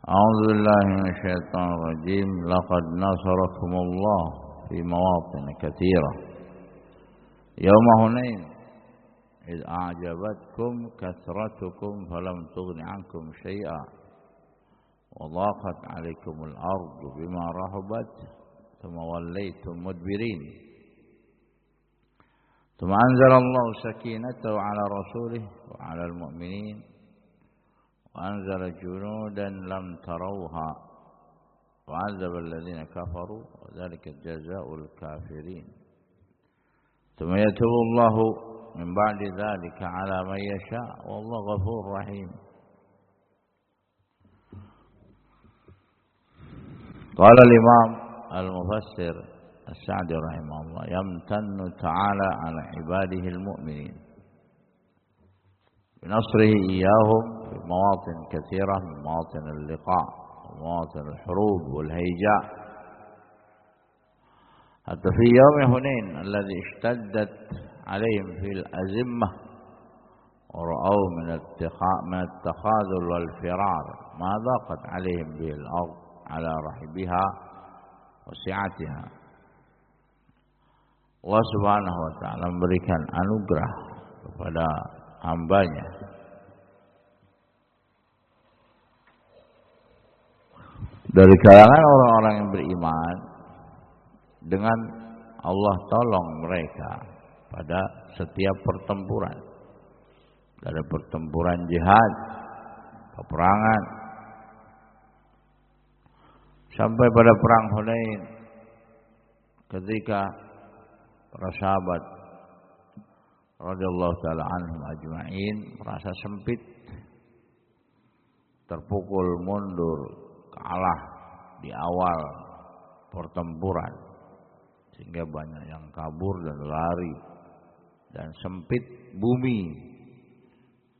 أعوذ بالله من الشيطان الرجيم. لقد نصركم الله في مواطن كثيرة يوم هنين إذ أعجبتكم كثرتكم فلم تغن عنكم شيئا وضاقت عليكم الأرض بما رحبت ثم وليتم مدبرين ثم أنزل الله سكينته على رسوله وعلى المؤمنين وأنزل جنودا لم تروها وعذب الذين كفروا وذلك جزاء الكافرين ثم يتوب الله من بعد ذلك على من يشاء والله غفور رحيم. قال الإمام المفسر السعدي رحمه الله: يمتن تعالى على عباده المؤمنين بنصره إياهم في مواطن كثيرة من مواطن اللقاء ومواطن الحروب والهيجاء، حتى في يوم هنين الذي اشتدت عليهم في الأزمة ورأوا من التخاذل والفرار ما ضاقت عليهم به الأرض على رحبها وسعتها. Allah Subhanahu wa taala memberikan anugerah kepada hambanya dari kalangan orang-orang yang beriman dengan Allah tolong mereka pada setiap pertempuran, dari pertempuran jihad, peperangan, sampai pada perang Hunain ketika para sahabat radhiyallahu taala anhum ajma'in merasa sempit, terpukul mundur, kalah di awal pertempuran sehingga banyak yang kabur dan lari dan sempit bumi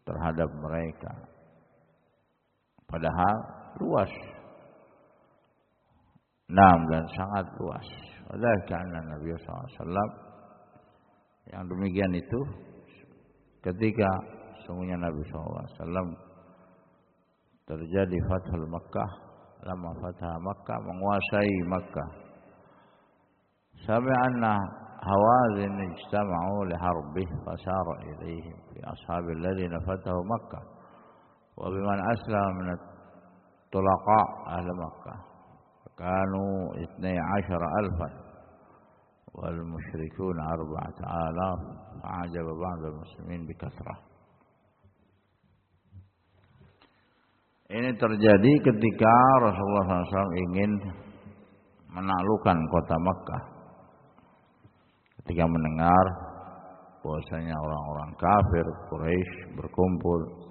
terhadap mereka, padahal luas dan sangat luas. Padahal karena Nabi SAW yang demikian itu ketika sungguhnya Nabi SAW terjadi Fathul Makkah, lama Fathah Makkah, menguasai Makkah, sami'anna hawazin ijtama'u liharbih fasara ilaihim fi ashabil ladina fatahu Makkah wa biman aslama min tulaqa ahli Makkah kanu 12,000 wal musyrikun 4,000 fa'ajaba ba'd al-muslimin bikathrah. Ini terjadi ketika Rasulullah SAW ingin menaklukkan kota Makkah. Ketika mendengar bahwasanya orang-orang kafir Quraisy berkumpul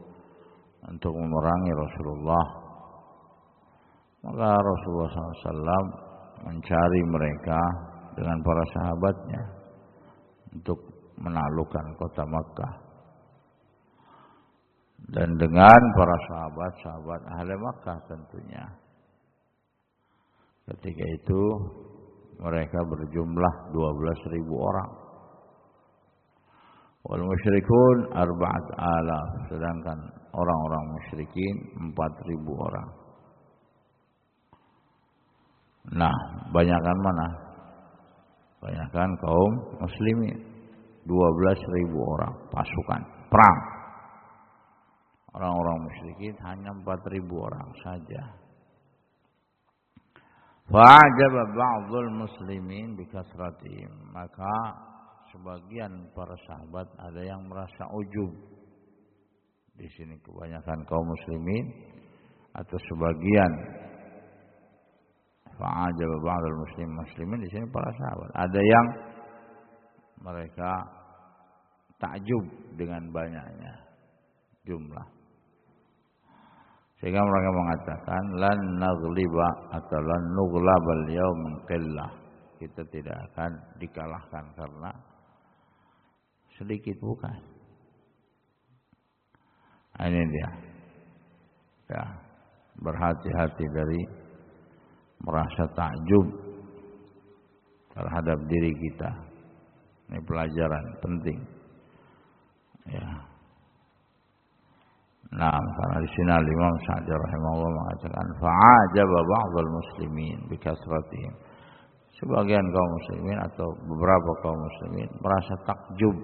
untuk memerangi Rasulullah, maka Rasulullah SAW mencari mereka dengan para sahabatnya untuk menaklukkan kota Makkah. Dan dengan para sahabat-sahabat ahli Makkah tentunya. Ketika itu mereka berjumlah 12.000 orang. Wal musyrikun 4,000, sedangkan orang-orang musyrikin 4.000 orang. Nah, banyakkan mana? Banyakkan kaum muslimin, 12.000 orang pasukan perang. Orang-orang musyrikin hanya 4.000 orang saja. Fa'ajaba ba'dul muslimin bikasratihim, maka sebagian para sahabat ada yang merasa ujub. Di sini kebanyakan kaum muslimin atau sebagian. Fa'ajaba ba'dul muslimin di sini para sahabat. Ada yang mereka takjub dengan banyaknya jumlah. Sehingga mereka mengatakan lan naghliba atau lan nughlabal yaum qillah. Kita tidak akan dikalahkan karena sedikit, bukan. Ini dia. Ya, berhati-hati dari merasa takjub terhadap diri kita. Ini pelajaran penting. Ya. Nah, karena di sini Imam Sa'di rahimahullah mengatakan fa'ajaba ba'dul muslimin bi kasratihim. Sebagian kaum muslimin atau beberapa kaum muslimin merasa takjub.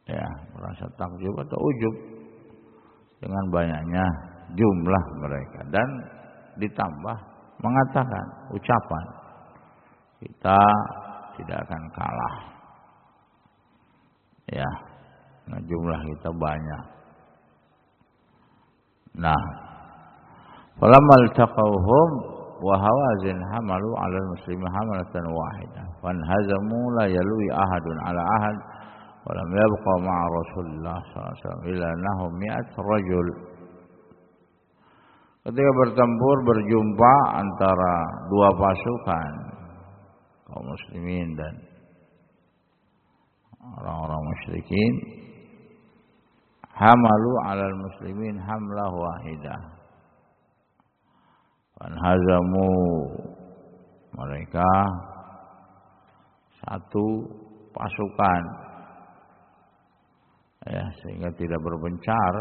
Ya, merasa takjub atau ujub dengan banyaknya jumlah mereka dan ditambah mengatakan ucapan kita tidak akan kalah. Ya, nah jumlah kita banyak. Nah, falamma altaqawhum wa hawazin hamalu 'ala al-muslimin hamalatan wahidah fanhazamu la yalwi ahadun 'ala ahad wa lam yabqa ma'a Rasulillah sallallahu alaihi wasallam illa annahum 100 rajul. Ketika bertempur berjumpa antara dua pasukan kaum muslimin dan orang-orang musyrikin, hamalu 'alal muslimin hamlah wahidah. Fanhazamu, mereka satu pasukan, ya, sehingga tidak berbencar,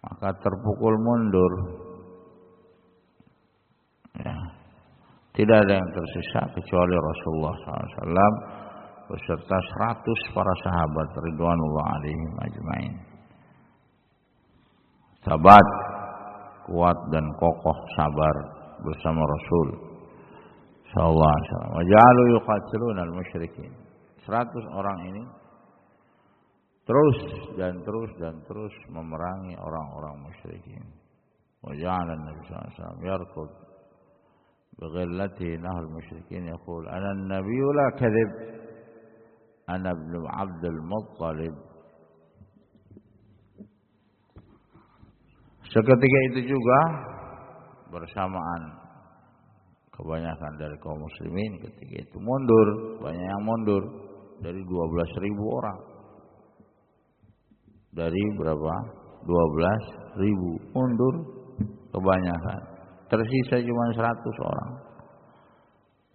maka terpukul mundur. Ya, tidak ada yang tersisa kecuali Rasulullah SAW beserta 100 para sahabat ridwanullah alaihim ajmain. Sabat, kuat dan kokoh sabar bersama Rasul sallallahu alaihi wasallam. Wa ja'alu yuqatiluna al-musyrikin. 100 orang ini terus memerangi orang-orang musyrikin. Wa ja'ala an-nabi sallallahu alaihi wasallam yarkud bighillatihi nahal musyrikin yaqul ana an-nabiyyu la kadhib ana ibnu Abdul Muttalib. Seketika itu juga bersamaan kebanyakan dari kaum muslimin ketika itu mundur, banyak yang mundur dari 12.000 orang. Dari berapa? 12.000 mundur kebanyakan. Tersisa cuma 100 orang.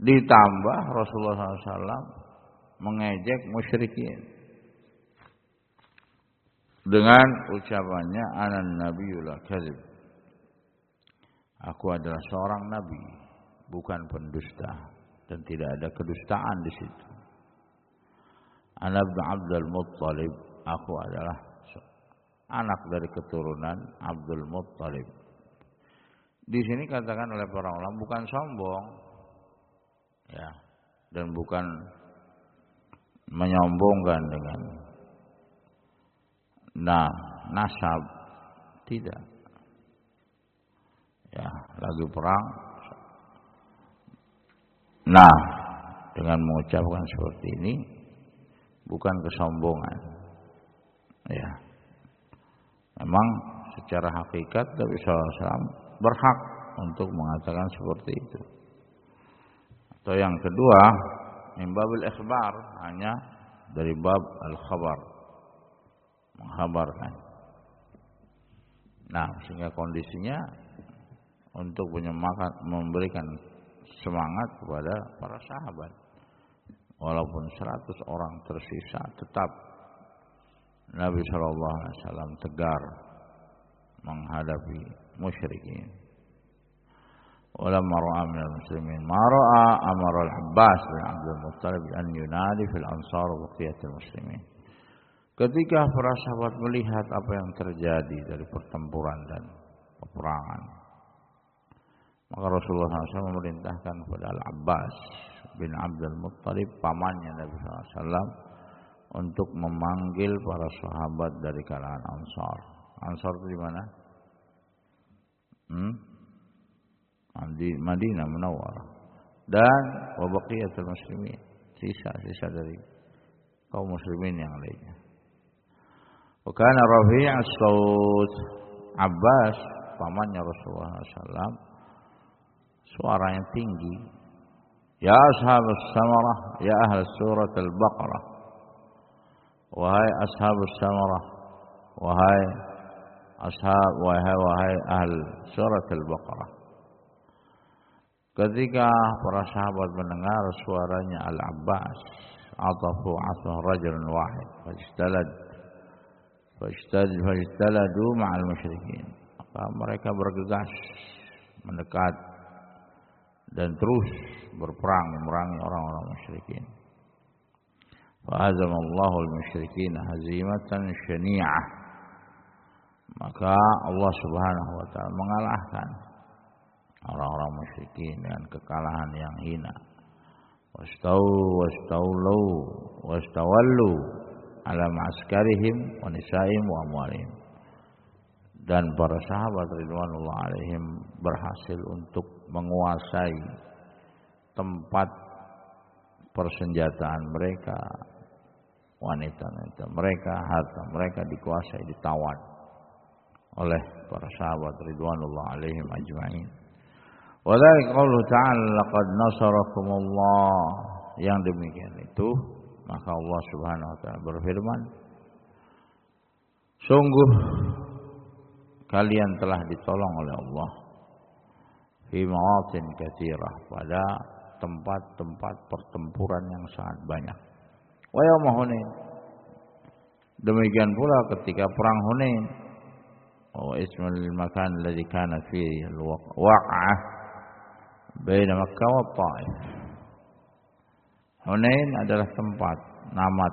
Ditambah Rasulullah SAW mengejek musyrikin dengan ucapannya anan nabiyul kadzib. Aku adalah seorang nabi, bukan pendusta, dan tidak ada kedustaan di situ. Ana ibnu Abdul Muttalib, aku adalah anak dari keturunan Abdul Muttalib. Di sini katakan oleh para ulama bukan sombong, ya, dan bukan menyombongkan dengan nasab, tidak. Ya, lagi perang. Nah, dengan mengucapkan seperti ini bukan kesombongan. Ya. Memang secara hakikat Nabi SAW berhak untuk mengatakan seperti itu. Atau yang kedua, min babil ikhbar, hanya dari bab al-khabar, mengkhabarkan. Nah, sehingga kondisinya untuk menyemangat, memberikan semangat kepada para sahabat. Walaupun 100 orang tersisa, tetap Nabi SAW tegar menghadapi musyrikin. Walamma ra'a minal muslimin ma ra'a amara al-Abbas bin Abdul Muttalib an yunadi fil ansar wa baqiyatil muslimin. Ketika para sahabat melihat apa yang terjadi dari pertempuran dan peperangan, maka Rasulullah SAW memerintahkan kepada Al-Abbas bin Abdul Muttalib, pamannya Nabi SAW, untuk memanggil para sahabat dari kalangan Ansar. Ansar itu di mana? Di Madinah Munawwarah. Dan wa baqiyatul muslimin, sisa-sisa dari kaum muslimin yang lainnya. Wa kana rafi' as-saut, Abbas, pamannya Rasulullah SAW, suaranya tinggi. Ya ashabus samarah, ya ahl surat al-Baqarah. Wahai ashabus samarah, wahai ahl surat al-Baqarah. Ketika para sahabat mendengar suaranya Al-Abbas, atafu asmah rajulun wahid, fajtalad fajtaladu ma'al musyrikin. Maka mereka bergegas mendekat dan terus berperang memerangi orang-orang musyrikin. Fa hazamallahu al-musyrikin hazimatan syani'ah. Maka Allah Subhanahu wa taala mengalahkan orang-orang musyrikin dengan kekalahan yang hina. Wastawallu ala ma'askarihim wa nisa'ihim wa amwalihim. Dan para sahabat ridwanullah alaihim berhasil untuk menguasai tempat persenjataan mereka, wanita-wanita mereka, harta mereka dikuasai, ditawan oleh para sahabat ridwanullah alaihim ajma'in. Wa dzalika qauluhu ta'ala laqad nasarakumullah. Yang demikian itu maka Allah Subhanahu wa taala berfirman, sungguh kalian telah ditolong oleh Allah fi mawatin katsirah, pada tempat-tempat pertempuran yang sangat banyak. Wa yauma Hunain, demikian pula ketika perang Hunain. Wa ismul makan alladhi kana fihi al-waq'ah baina Makkah wa Taif. Hunain adalah tempat, nama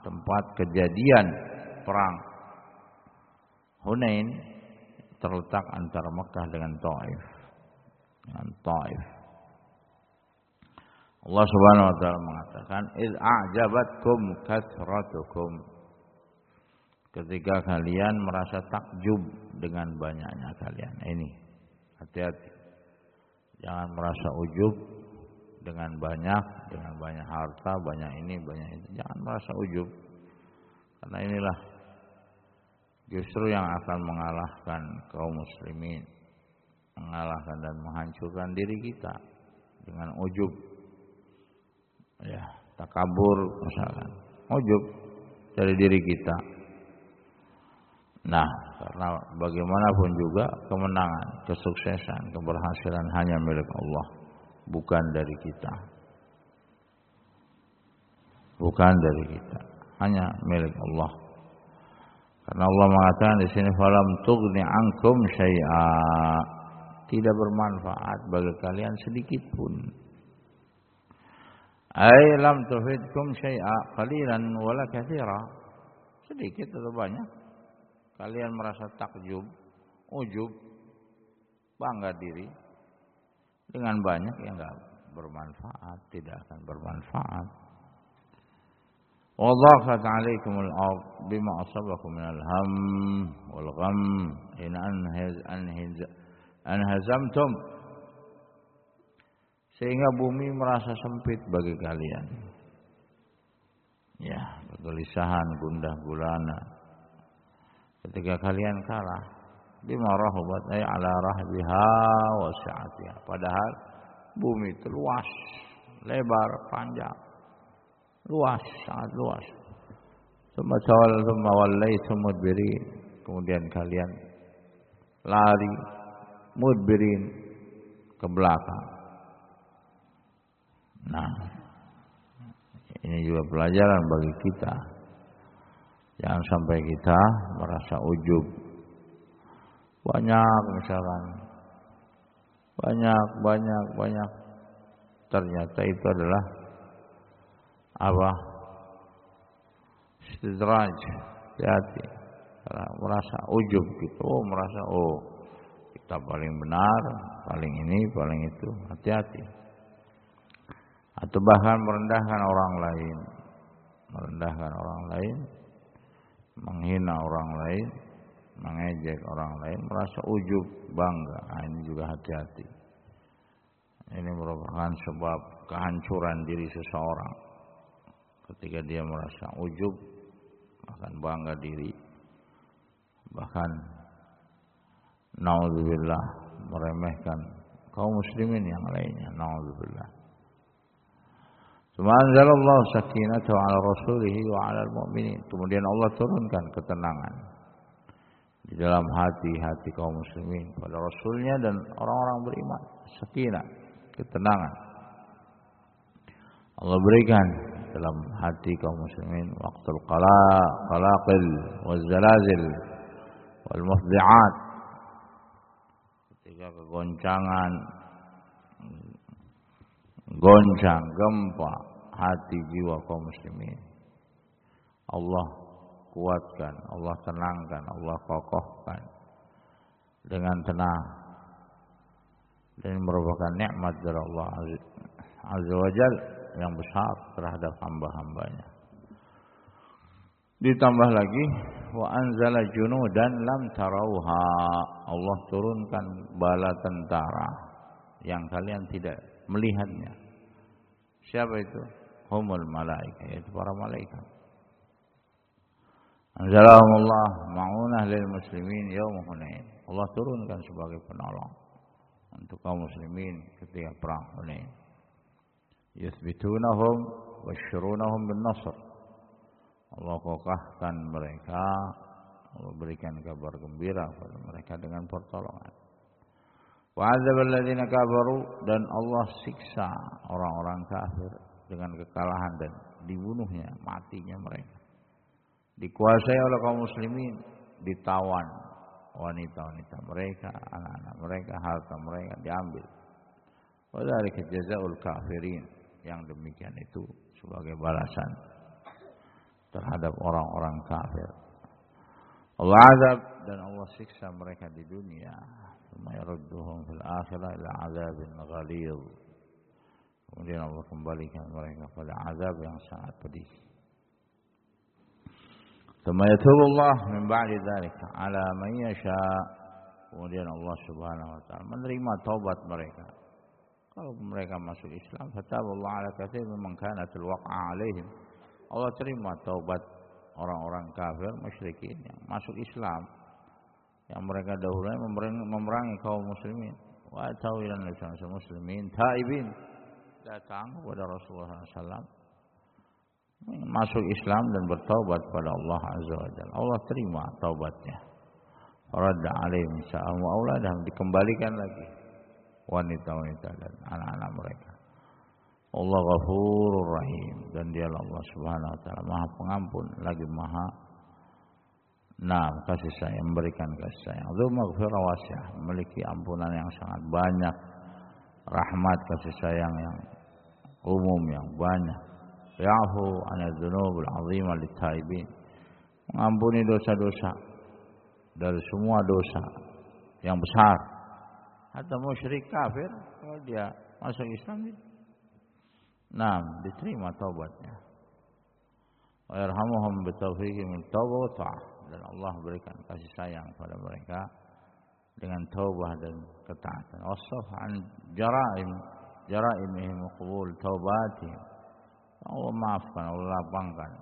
tempat kejadian perang. Hunain terletak antara Makkah dengan Taif. Allah Subhanahu wa taala mengatakan, "Id a'jabatkum kathratukum." Ketika kalian merasa takjub dengan banyaknya kalian. Ini hati-hati. Jangan merasa ujub dengan banyak harta, banyak ini, banyak itu. Jangan merasa ujub. Karena inilah justru yang akan mengalahkan kaum muslimin, mengalahkan dan menghancurkan diri kita dengan ujub. Ya, takabur misalkan. Ujub dari diri kita. Nah, karena bagaimanapun juga kemenangan, kesuksesan, keberhasilan hanya milik Allah, bukan dari kita. Bukan dari kita, hanya milik Allah. Karena Allah mengatakan di sini, falam tughni ankum syai'a, tidak bermanfaat bagi kalian sedikit pun. Ai lam tufidkum syai'a qalilan wala katsira, sedikit atau banyak. Kalian merasa takjub, ujub, bangga diri dengan banyak yang enggak bermanfaat, tidak akan bermanfaat. وضاقت عليكم الأرض بما أصابكم من الهم والغم إن أنهزمتم, sehingga bumi merasa sempit bagi kalian. Ya, kegelisahan, gundah gulana ketika kalian kalah. Bima rahabat ay ala rahbiha wa sa'atiha, padahal bumi itu luas, lebar, panjang. Luas, sangat luas. Tsumma wallaytum mudbirin, kemudian kalian lari mudbirin, ke belakang. Nah, ini juga pelajaran bagi kita. Jangan sampai kita merasa ujub. Banyak misalkan, banyak. Ternyata itu adalah apa? Istidraj. Hati-hati. Merasa ujub gitu. Merasa kita paling benar, paling ini, paling itu. Hati-hati. Atau bahkan merendahkan orang lain. Menghina orang lain, mengejek orang lain, merasa ujub, bangga. Nah, ini juga hati-hati. Ini merupakan sebab kehancuran diri seseorang. Ketika dia merasa ujub, bahkan bangga diri, bahkan naudzubillah, meremehkan kaum muslimin yang lainnya, naudzubillah. Subhanallahu sakinatahu ala rasulihi wa ala al-mu'minin. Kemudian Allah turunkan ketenangan di dalam hati-hati kaum muslimin pada rasulnya dan orang-orang beriman. Sakinah, ketenangan. Allah berikan dalam hati kaum muslimin waqtul qalaqil wal zalazil wal mufdi'at, ketika kegoncangan, goncang, gempa hati jiwa kaum muslimin, Allah kuatkan, Allah tenangkan, Allah kokohkan dengan tenang. Dan merupakan nikmat dari Allah Azza wa Jalla yang besar terhadap hamba-hambanya. Ditambah lagi wa anzala junudan lam tarauha, Allah turunkan bala tentara yang kalian tidak melihatnya. Siapa itu? Humul malaika, yaitu para malaikat. Anzalahumullah ma'unah lil muslimin yaum Hunain, Allah turunkan sebagai penolong untuk kaum muslimin ketika perang Hunain. Yuthbitunahum wa yashurunahum bin nasr, Allah kokahkan mereka, Allah berikan kabar gembira kepada mereka dengan pertolongan. Wa adzabal ladzina kafaru, dan Allah siksa orang-orang kafir dengan kekalahan dan dibunuhnya, matinya mereka. Dikuasai oleh kaum muslimin, ditawan wanita-wanita mereka, anak-anak mereka, harta mereka diambil. Wa dzalika jazaa'ul kafirin, yang demikian itu sebagai balasan terhadap orang-orang kafir. Allah azab, dan Allah siksa mereka di dunia. Tsumma yarudduhum fil akhirah ila azabin ghalidh. Kemudian Allah kembalikan mereka pada azab yang sangat pedih. Tsumma yatubullah min ba'di dzalika ala man yasha. Kemudian Allah Subhanahu wa taala menerima taubat mereka. Kalau mereka masuk Islam, fataballahu ala katsir mimman kanatul waqa'a alaihim. Allah terima taubat orang-orang kafir musyrikin yang masuk Islam, yang mereka dahulu memerangi kaum muslimin. Wa tawilan lisan muslimin taibin, datang kepada Rasulullah SAW masuk Islam dan bertaubat pada Allah Azza wa Jalla. Allah terima taubatnya. Faradda alaihim sa'am wa auladahum, dikembalikan lagi wanita-wanita dan anak-anak mereka. Allah Ghafurur Rahim, dan dialah Allah Subhanahu wa taala Maha Pengampun lagi Maha kasih sayang, memberikan kasih sayang. Dzu maghfirah wasi'ah, memiliki ampunan yang sangat banyak, rahmat kasih sayang yang umum yang banyak. Ya'fu 'anil dzunubul 'azimah lit-taibin, mengampuni dosa-dosa dari semua dosa yang besar. Hatta musyrik kafir, kalau dia masuk Islam, diterima taubatnya. Wa yarhamuhum bitaufiqi min taubat wa ta'ah, dan Allah berikan kasih sayang pada mereka dengan taubah dan ketaatan. Wasaf an jara'imihim wa qabul taubatihim, Allah maafkan, Allah lapangkan,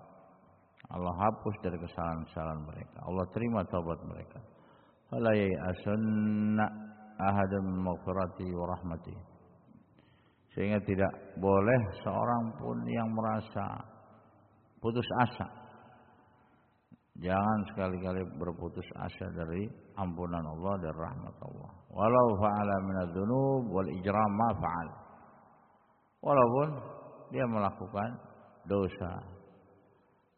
Allah hapus dari kesalahan-kesalahan mereka, Allah terima taubat mereka. Fala ya'asunna ahadan min maghfirati wa rahmati, sehingga tidak boleh seorang pun yang merasa putus asa. Jangan sekali-kali berputus asa dari ampunan Allah dan rahmat Allah. Walau fa'ala minadz-dzunub wal ijram ma fa'al, walaupun dia melakukan dosa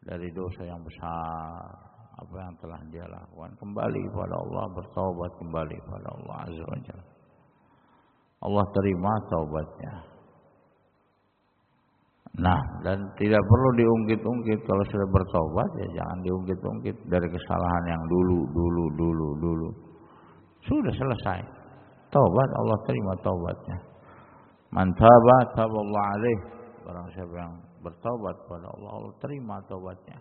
dari dosa yang besar, apa yang telah dia lakukan, kembali kepada Allah, bertaubat kembali kepada Allah Azza wa Jalla, Allah terima taubatnya. Dan tidak perlu diungkit-ungkit. Kalau sudah bertaubat, ya jangan diungkit-ungkit dari kesalahan yang dulu. Sudah selesai. Taubat, Allah terima taubatnya. Man taba taballahu alaih, barang siapa yang bertaubat pada Allah, Allah terima taubatnya.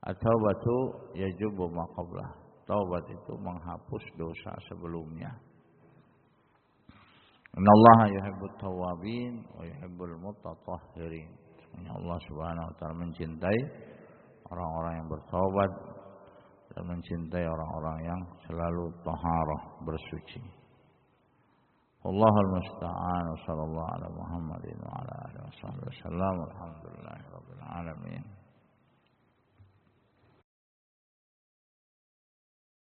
At-taubatu yajubu ma qablah, taubat itu menghapus dosa sebelumnya. Innallaha yuhibbut tawwabin wa yuhibbul mutatahhirin. Allah Subhanahu wa taala mencintai orang-orang yang bertaubat dan mencintai orang-orang yang selalu taharah, bersuci. Wallahul musta'an. Sallallahu ala Muhammadin wa ala alihi wasallam. Alhamdulillahirabbil alamin.